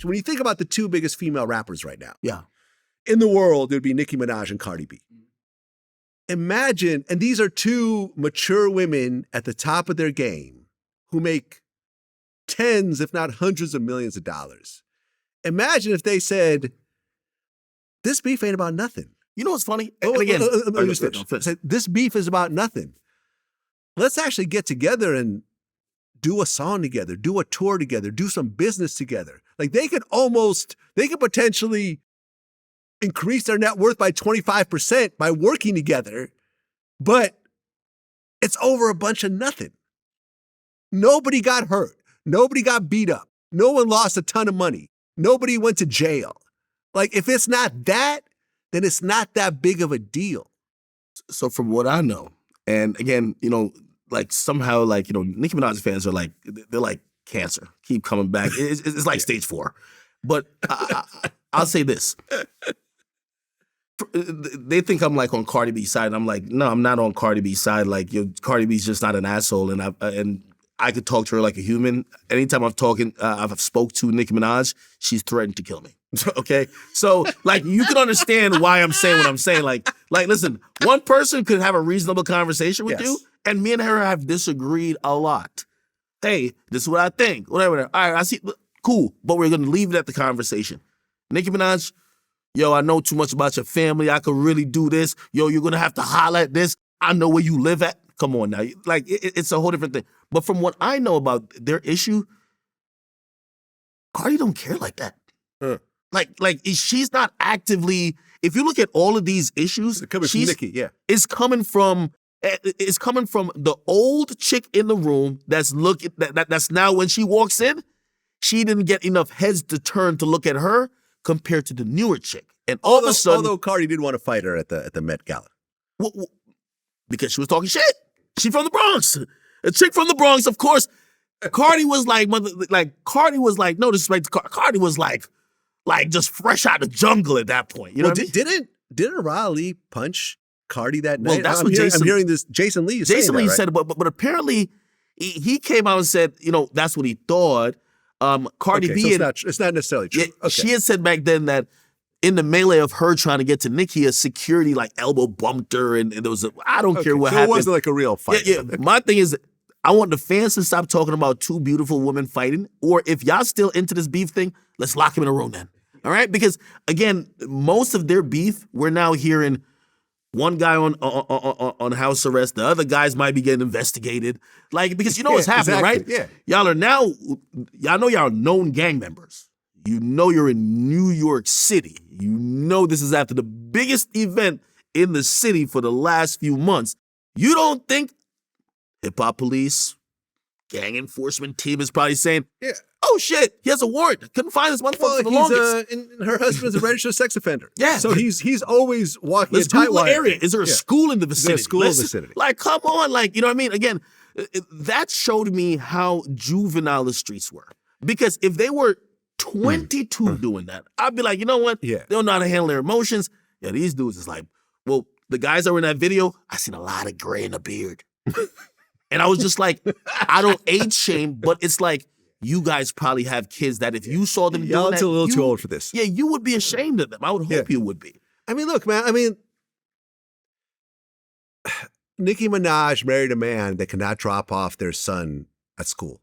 when you think about the two biggest female rappers right now, Yeah. in the world, it would be Nicki Minaj and Cardi B. Imagine, and these are two mature women at the top of their game who make tens, if not hundreds of millions of dollars. Imagine if they said, this beef ain't about nothing. You know what's funny? Oh, And again, let me just finish. Say, this beef is about nothing. Let's actually get together and do a song together, do a tour together, do some business together. Like they could potentially increase their net worth by 25% by working together, but it's over a bunch of nothing. Nobody got hurt. Nobody got beat up. No one lost a ton of money. Nobody went to jail. Like if it's not that, then it's not that big of a deal. So from what I know, and again, you know, like somehow, like, you know, Nicki Minaj fans are like, they're like cancer, keep coming back. It's like stage 4. But I'll say this. They think I'm like on Cardi B's side. And I'm like, no, I'm not on Cardi B's side. Like, Cardi B's just not an asshole. And I could talk to her like a human. Anytime I've spoke to Nicki Minaj, she's threatened to kill me. Okay? So, like, you can understand why I'm saying what I'm saying. Like, listen, one person could have a reasonable conversation with you, and me and her have disagreed a lot. Hey, this is what I think. Whatever. All right, I see. Cool. But we're going to leave it at the conversation. Nicki Minaj, yo, I know too much about your family. I could really do this. Yo, you're going to have to holler at this. I know where you live at. Come on now. Like, it's a whole different thing. But from what I know about their issue, Cardi don't care like that. Like she's not actively, if you look at all of these issues, it's coming from Nicki, yeah. It's coming from the old chick in the room that's now when she walks in, she didn't get enough heads to turn to look at her compared to the newer chick. And all of a sudden, although Cardi did want to fight her at the Met Gala. Because she was talking shit. She from the Bronx. A chick from the Bronx, of course. Cardi was like, no disrespect to Cardi was like just fresh out of the jungle at that point. You know what I mean? Didn't Raleigh punch Cardi that night? Well, that's I'm hearing this. Jason Lee said it, but apparently he came out and said, you know, that's what he thought. Cardi B, so it's not necessarily true. Yeah, she had said back then that in the melee of her trying to get to Nicki, a security like elbow bumped her, and there was I don't care what happened. It wasn't like a real fight. Yeah. My thing is, I want the fans to stop talking about two beautiful women fighting, or if y'all still into this beef thing, let's lock him in a room then. All right? Because again, most of their beef, we're now hearing one guy on house arrest, the other guys might be getting investigated. Like, because you know what's happening, exactly, right? Yeah. Y'all know y'all are known gang members. You know you're in New York City. You know this is after the biggest event in the city for the last few months. You don't think hip-hop police, gang enforcement team is probably saying, oh shit, he has a warrant. Couldn't find this motherfucker for the longest. And her husband's a registered sex offender. Yeah. So he's always walking Let's a tight Google the wire. area. Is there a school in the vicinity? Is there a school in the vicinity? Like, come on. Like, you know what I mean? Again, that showed me how juvenile the streets were. Because if they were 22 doing that, I'd be like, you know what? Yeah. They don't know how to handle their emotions. Yeah, these dudes is like, well, the guys that were in that video, I seen a lot of gray in the beard. And I was just like, I don't age shame, but it's like, you guys probably have kids that if you saw them doing that, Y'all a little too old for this. Yeah, you would be ashamed of them. I would hope you would be. I mean, look, man, Nicki Minaj married a man that cannot drop off their son at school.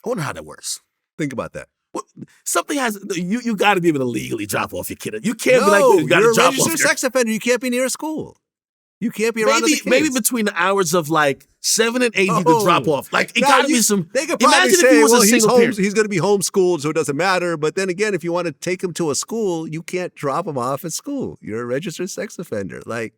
I wonder how that works. Think about that. Well, something has, you got to be able to legally drop off your kid. You can't be like, you got you're to a drop off registered sex offender. You can't be near a school. You can't be around other kids. Maybe between the hours of like 7 and 8, you could drop off. Like, it got to be some. They could probably imagine say, if he was well, a single parent. He's going to be homeschooled, so it doesn't matter. But then again, if you want to take him to a school, you can't drop him off at school. You're a registered sex offender. Like,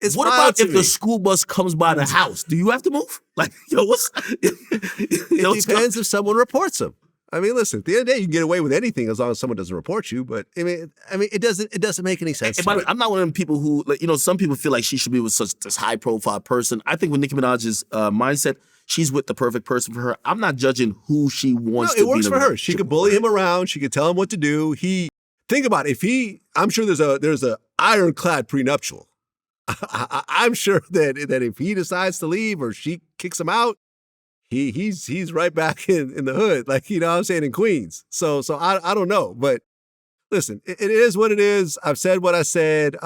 it's what about if the school bus comes by the house? Do you have to move? Like, it depends if someone reports him. I mean, listen, at the end of the day, you can get away with anything as long as someone doesn't report you. But I mean, it doesn't make any sense. I'm not one of them people who, some people feel like she should be with such this high profile person. I think with Nicki Minaj's mindset, she's with the perfect person for her. I'm not judging who she wants to be. It works for her. She could bully him around. She could tell him what to do. Think about it. I'm sure there's a ironclad prenuptial. I'm sure that if he decides to leave or she kicks him out, he's right back in the hood, like, you know what I'm saying, in Queens. So I don't know, but listen, it is what it is. I've said what I said.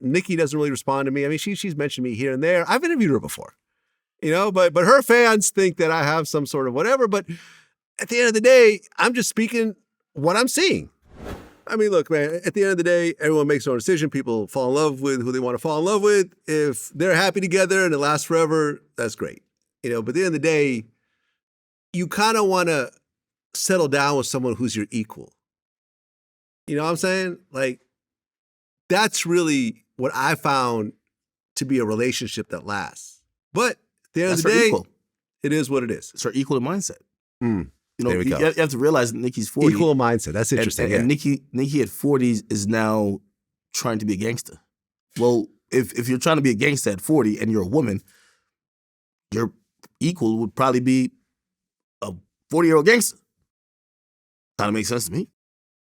Nicki doesn't really respond to me. I mean, she's mentioned me here and there. I've interviewed her before, you know, but her fans think that I have some sort of whatever. But at the end of the day, I'm just speaking what I'm seeing. I mean, look, man, at the end of the day, everyone makes their own decision. People fall in love with who they want to fall in love with. If they're happy together and it lasts forever, that's great. You know, but at the end of the day, you kind of want to settle down with someone who's your equal. You know what I'm saying? Like, that's really what I found to be a relationship that lasts. But at the end of the day, equal. It is what it is. It's her equal mindset. You know, There we go. You have to realize that Nicki's 40. Equal mindset. That's interesting. And Nicki at 40 is now trying to be a gangster. Well, if you're trying to be a gangster at 40 and you're a woman, your equal would probably be a 40-year-old gangster. Kind of makes sense to me.